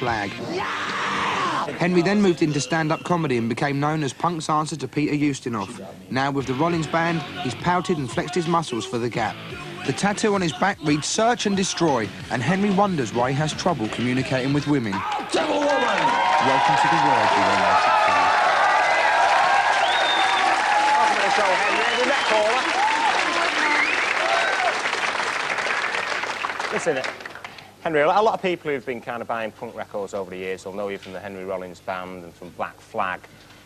Flag. Henry then moved into stand-up comedy and became known as Punk's answer to Peter Ustinov. Now, with the Rollins band, he's pouted and flexed his muscles for the Gap. The tattoo on his back reads "Search and Destroy," and Henry wonders why he has trouble communicating with women. Devil woman! Welcome to the world, you romantic thing. Welcome to the show, Henry. Have you met Paula? Listen, Henry, a lot of people who've been kind of buying punk records over the years will know you from the Henry Rollins band and from Black Flag.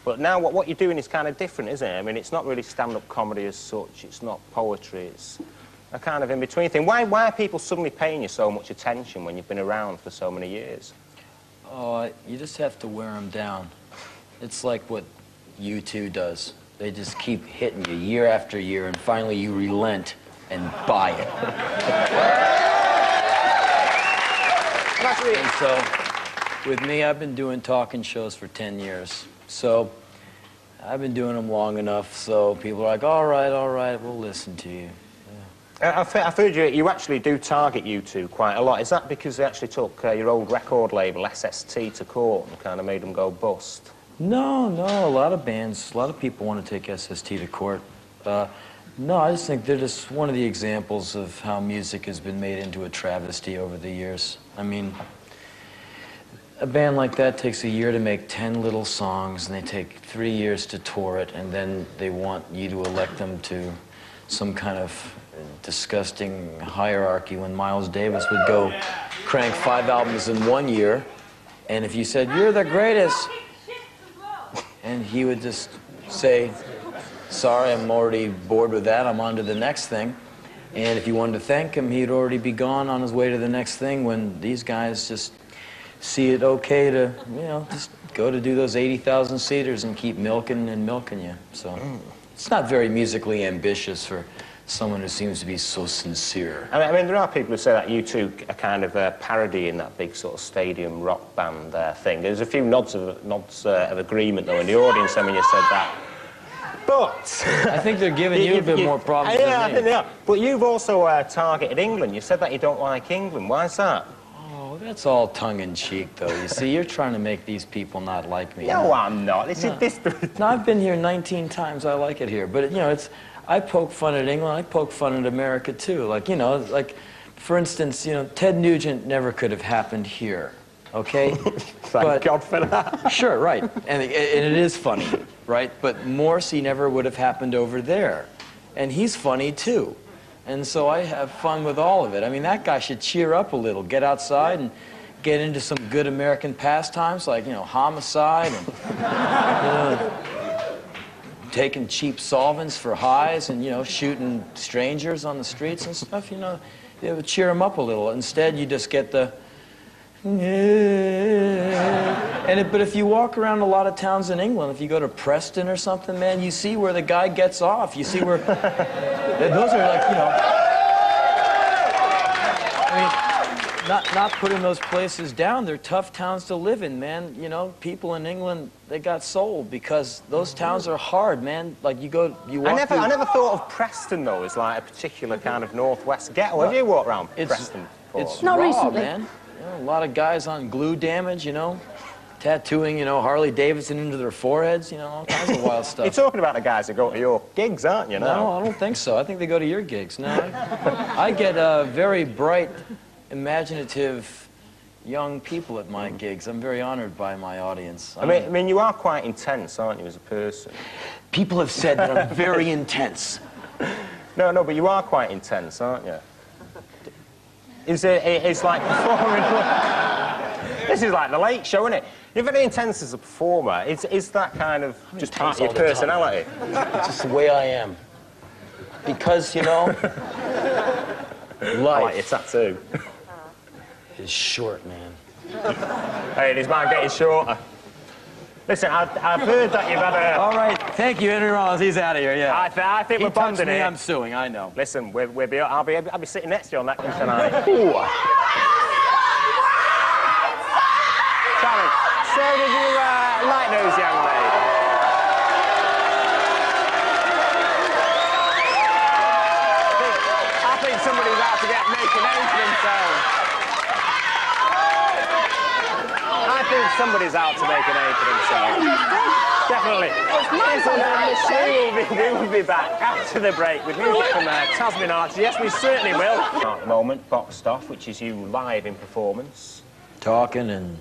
But now what you're doing is kind of different, isn't it? I mean, it's not really stand-up comedy as such. It's not poetry. It's a kind of in-between thing. Why are people suddenly paying you so much attention when you've been around for so many years? Oh, you just have to wear them down. It's like what U2 does. They just keep hitting you year after year, and finally you relent and buy it. And so, with me, I've been doing talking shows for 10 years. So, I've been doing them long enough, so people are like, all right, we'll listen to you. I've heard you actually do target U2 quite a lot. Is that because they actually took your old record label, SST, to court and kind of made them go bust? No, a lot of bands, a lot of people want to take SST to court. No, I just think they're just one of the examples of how music has been made into a travesty over the years. I mean, a band like that takes a year to make 10 little songs, and they take 3 years to tour it, and then they want you to elect them to some kind of disgusting hierarchy when Miles Davis would go crank 5 albums in 1 year, and if you said, "You're the greatest," and he would just say, "Sorry, I'm already bored with that, I'm on to the next thing." And if you wanted to thank him, he'd already be gone on his way to the next thing, when these guys just see it okay to, you know, just go to do those 80,000 seaters and keep milking and milking you. So it's not very musically ambitious for someone who seems to be so sincere. I mean, there are people who say that U2 are kind of a parody in that big sort of stadium rock band thing. There's a few nods of agreement, though, in the audience, I mean, you said that. But I think they're giving you a bit more problems than me. I think they are. But you've also targeted England. You said that you don't like England. Why is that? Oh, that's all tongue-in-cheek, though. You see, you're trying to make these people not like me. No, I'm not. This is this. No, I've been here 19 times. I like it here. But, you know, I poke fun at England. I poke fun at America, too. Like, you know, like, for instance, you know, Ted Nugent never could have happened here, okay? Thank God for that. Sure, right. And it is funny, right? But Morrissey never would have happened over there. And he's funny, too. And so I have fun with all of it. I mean, that guy should cheer up a little, get outside and get into some good American pastimes, like, you know, homicide and, you know, taking cheap solvents for highs and, you know, shooting strangers on the streets and stuff, you know. It would cheer him up a little. Instead, you just get the... But if you walk around a lot of towns in England, if you go to Preston or something, man, you see where the guy gets off. You see where... Those are like, you know... I mean, not putting those places down. They're tough towns to live in, man. You know, people in England, they got sold because those towns are hard, man. Like, you walk I never thought of Preston, though, as like a particular kind of northwest ghetto. Have you walked around Preston before? It's not raw, recently, man. You know, a lot of guys on glue damage, you know, tattooing, you know, Harley Davidson into their foreheads, you know, all kinds of wild stuff. You're talking about the guys that go to your gigs, aren't you? No, I don't think so. I think they go to your gigs. No, I get very bright, imaginative young people at my gigs. I'm very honored by my audience. I mean, you are quite intense, aren't you, as a person? People have said that I'm very intense. No, but you are quite intense, aren't you? It's like performing... This is like the Late Show, isn't it? You're very intense as a performer. Is that kind of just part of your personality? It's just the way I am. Because, you know, I like life your tattoo. is short, man. Hey, this man getting shorter. Listen, I've heard that you've had a... All right, thank you, Henry Rollins. He's out of here, yeah. I think we're bonding here. I'm suing, I know. Listen, I'll be sitting next to you on that tonight. Sorry. So did you like those young ladies? I think somebody's out to make a name for themselves. Somebody's out to make a name for themselves. Definitely. We will be back after the break with music from Tasman Archers. Yes, we certainly will. At the moment, boxed off, which is you live in performance. Talking and